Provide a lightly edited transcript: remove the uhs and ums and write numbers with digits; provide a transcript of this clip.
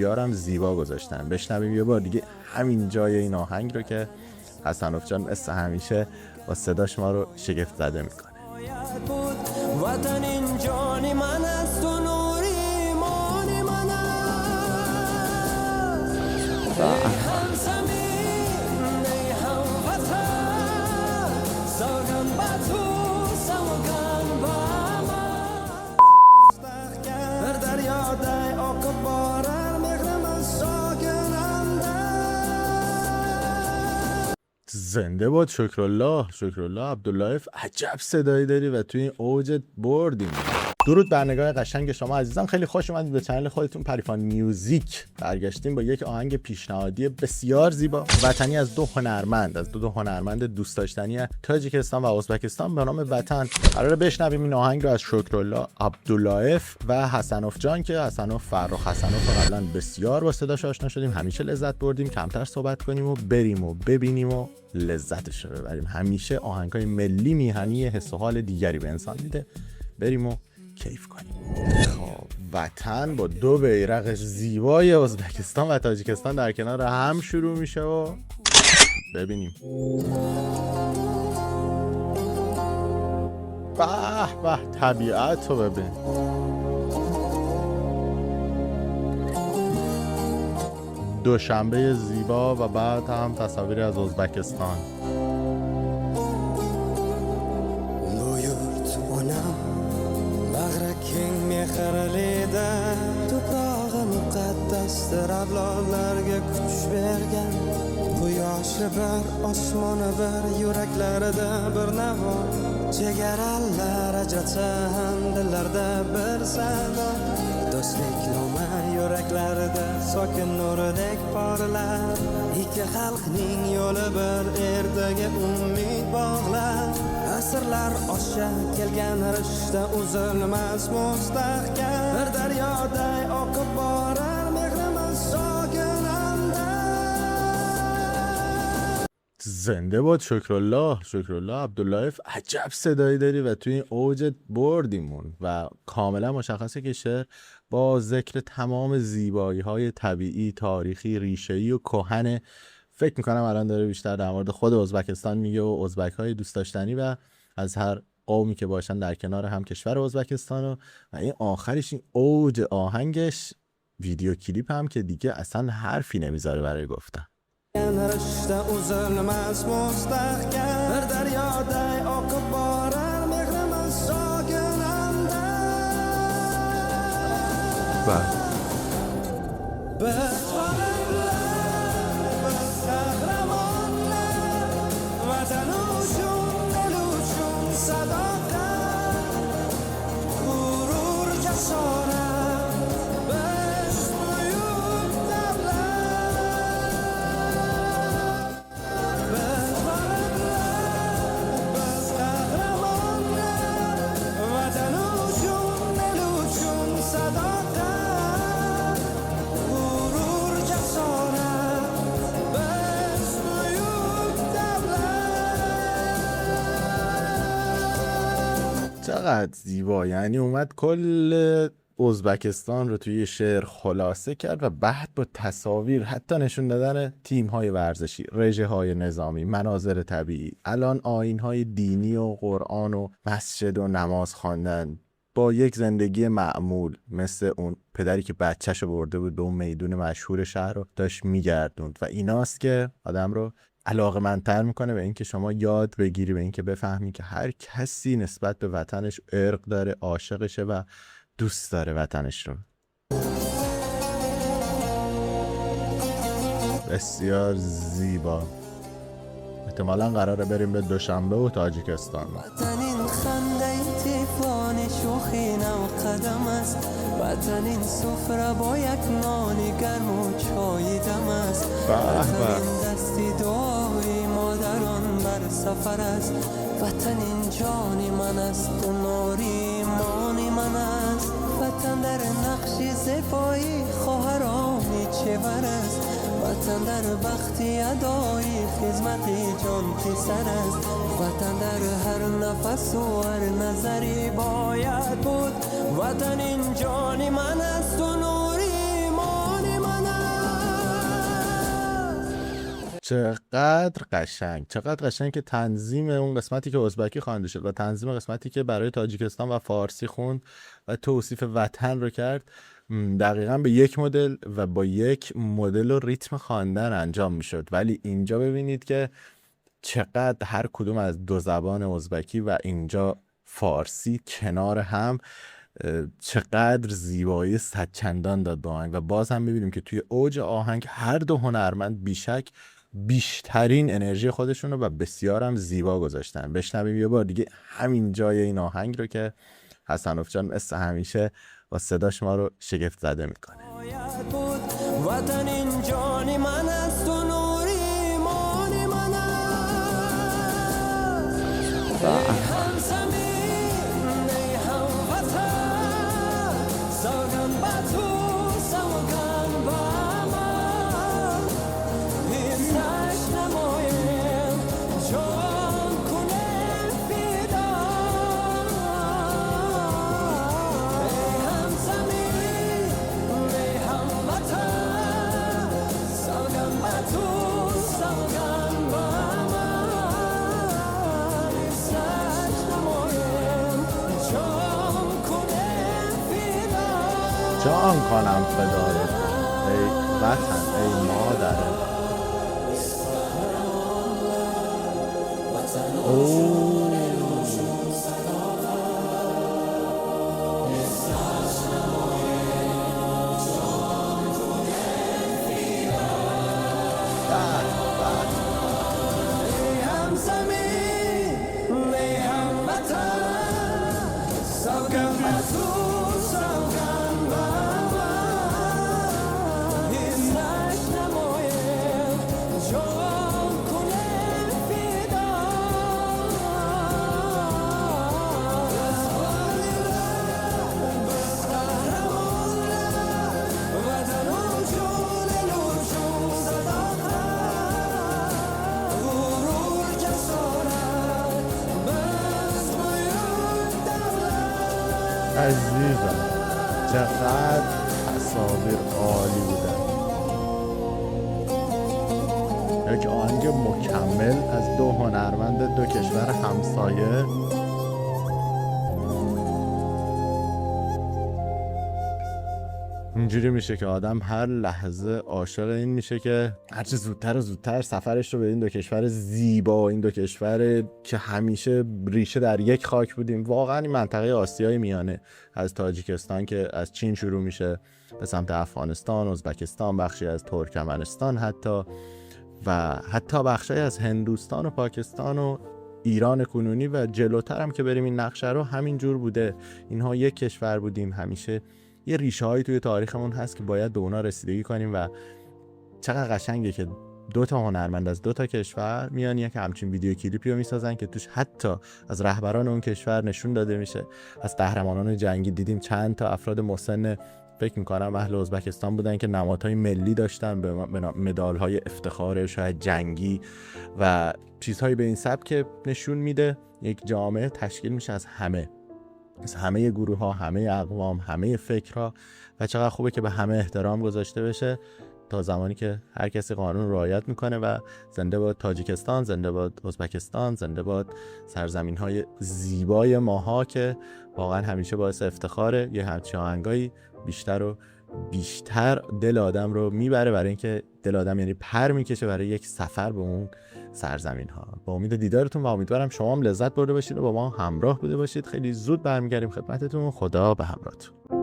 بسیارم زیبا گذاشتن. بشنویم یه بار دیگه همین جای این آهنگ رو که حسنوف جان مثل همیشه با صداش ما رو شگفت زده میکنه. وطن این جان من است و نور ایمان من است. ای هم زمین ای هم وطن سوگن با تو سوگن با من در دریا دای آقا بارر مهرم از ساکننده. زنده باد شکرالله. شکرالله عبداللهیف، عجب صدایی داری و توی این اوج بردیم. درود بر نگاه قشنگ شما عزیزان، خیلی خوش اومدید به چنل خودتون پریفان میوزیک. برگشتیم با یک آهنگ پیشنهادی بسیار زیبا وطنی از دو هنرمند دوست داشتنی تاجیکستان و ازبکستان به نام وطن. قراره بشنویم این آهنگ رو از شکرالله عبداللهیف و حسنوف جان که حسنوف فرخ حسنوف قبلا بسیار با صداش آشنا شدیم، همیشه لذت بردیم. کمتر صحبت کنیم و بریم و ببینیم و لذتش رو ببریم. همیشه آهنگای ملی میهنی حس و حال دیگری به انسان میده. بریم و کیف کنیم. خب وطن با دو بیرق زیبای ازبکستان و تاجیکستان در کنار هم شروع میشه و ببینیم. به به طبیعت رو ببین. دوشنبه زیبا و بعد هم تصاویری از ازبکستان. toprog'i muqaddasdir avlodlarga kuch bergan quyoshi bir osmoni bir yuraklarida bir navo chegaralar ajratsa ham dillarda bir sado do'stlik nomi yuraklarida sokin nuridek porlar ikki xalqning yo'li bir ertaga umid bog'lar asrlar osha kelgan rishta uzilmas mustahkam bir daryoday oqib borar mehrimiz sokinanda. زنده باد شکرالله. شکرالله عبداللهیف، عجب صدایی داری و توی این اوج بردیمون و کاملا مشخصه که شعر با ذکر تمام زیبایی های طبیعی، تاریخی، ریشه‌ای و کهن. فکر میکنم الان داره بیشتر در مورد خود ازبکستان میگه و ازبک های دوست داشتنی و از هر قومی که باشن در کنار هم کشور ازبکستان. و این آخرش این اوج آهنگش ویدیو کلیپ هم که دیگه اصلا حرفی نمیذاره برای گفتن. رشته uzilmas mustahkam bir daryoday oqib borar mehrimiz sokinanda. Biz qahramonlar vatan uchun dil uchun sadoqat g'urur jasorat biz buyuk davlat. Biz qahramonlar vatan uchun dil uchun sadoqat g'urur jasorat biz buyuk davlat. چقدر زیبا، یعنی اومد کل ازبکستان رو توی شعر خلاصه کرد و بعد با تصاویر حتی نشون دادن تیم‌های ورزشی، رژه‌های نظامی، مناظر طبیعی، الان آیین‌های دینی و قرآن و مسجد و نماز خواندن با یک زندگی معمول مثل اون پدری که بچه‌شو برده بود به اون میدون مشهور شهر رو داشت میگردوند. و ایناست که آدم رو علاقه‌مندتر میکنه به اینکه شما یاد بگیری، به اینکه بفهمی که هر کسی نسبت به وطنش ارق داره، عاشقشه و دوست داره وطنش رو. بسیار زیبا. احتمالاً قراره بریم به دوشنبه و تاجیکستان. وطن این خنده طفلان شوخی نو قدم است وطن این سفره با یک نان گرم و چای دم است وطن این دستی دعای مادران بر سفر است وطن این جان من است و نوری ایمان من است وطن در نقش زیبایی خواهرانی چه‌ور است وطن در بختی ادای خدمت جان پسر است وطن در هر نفس و هر نظری باید بود وطن این جان من است و نور ایمان من چقدر قشنگ که تنظیم اون قسمتی که ازبکی خوانده شد و تنظیم قسمتی که برای تاجیکستان و فارسی خوند و توصیف وطن رو کرد دقیقاً به یک مدل و با یک مدل و ریتم خواندن انجام میشد. ولی اینجا ببینید که چقدر هر کدوم از دو زبان ازبکی و اینجا فارسی کنار هم چقدر زیبایی صدچندان داد به آهنگ. و باز هم میبینیم که توی اوج آهنگ هر دو هنرمند بیشک بیشترین انرژی خودشون رو و بسیار هم زیبا گذاشتن. بشنویم یه بار دیگه همین جای این آهنگ رو که حسنوف جان مثل همیشه با صداش ما رو شگفت زده میکنه. وطن این جان من است و نور ایمان من است. هم زمین ای هم وطن سوگن با تو سوگن با من هیچ نمایم جان کنه فدا. ای هم زمین ای هم وطن سوگن با تو سوگن با من هیچ نمایم جان کنه فدا. جان کنم فدا رو ای وطن ای مادر. ای هم زمین ای هم وطن سوگن با تو سوگن با من هیچ نمایم جان کنه فدا. وطن و جون نوشون صداقت غرور جسارت بس باید دولت. عزیزم چقدر تصاویر عالی بودن. یک آهنگ مکمل از دو هنرمند دو کشور همسایه. اینجوری میشه که آدم هر لحظه عاشق این میشه که هرچه زودتر و زودتر سفرش رو به این دو کشور زیبا، این دو کشور که همیشه ریشه در یک خاک بودیم. واقعا این منطقه آسیای میانه از تاجیکستان که از چین شروع میشه به سمت افغانستان، ازبکستان، بخشی از ترکمنستان و حتی بخشی از هندوستان و پاکستان و ایران کنونی و جلوتر هم که بریم این نقشه رو همین جور بوده. اینها یک کشور بودیم. همیشه یه ریشه هایی توی تاریخمون هست که باید به اونا رسیدگی کنیم و چقدر قشنگه که دو تا هنرمند از دو تا کشور میان یک همچین ویدیو کلیپی رو میسازن که توش حتی از رهبران اون کشور نشون داده میشه، از قهرمانان جنگی. دیدیم چند تا افراد مسن فکر میکنم اهل ازبکستان بودن که نمادهای ملی داشتن به مدالهای افتخار شاید جنگی و چیزهایی به این سبک که نشون میده یک جامعه تشکیل میشه از همه گروه ها، همه اقوام، همه فکرها و چقدر خوبه که به همه احترام گذاشته بشه تا زمانی که هر کسی قانون رعایت میکنه. و زنده باد تاجیکستان، زنده باد ازبکستان، زنده باد سرزمین های زیبای ماها که واقعا همیشه باعث افتخاره. یه همچین آهنگایی بیشتر و بیشتر دل آدم رو میبره، برای اینکه دل آدم یعنی پر میکشه برای یک سفر به اون سرزمین ها. با امید دیدارتون و امیدوارم شما هم لذت برده باشید و با ما همراه بوده باشید. خیلی زود برمیگردیم خدمتتون. خدا به همراهتون.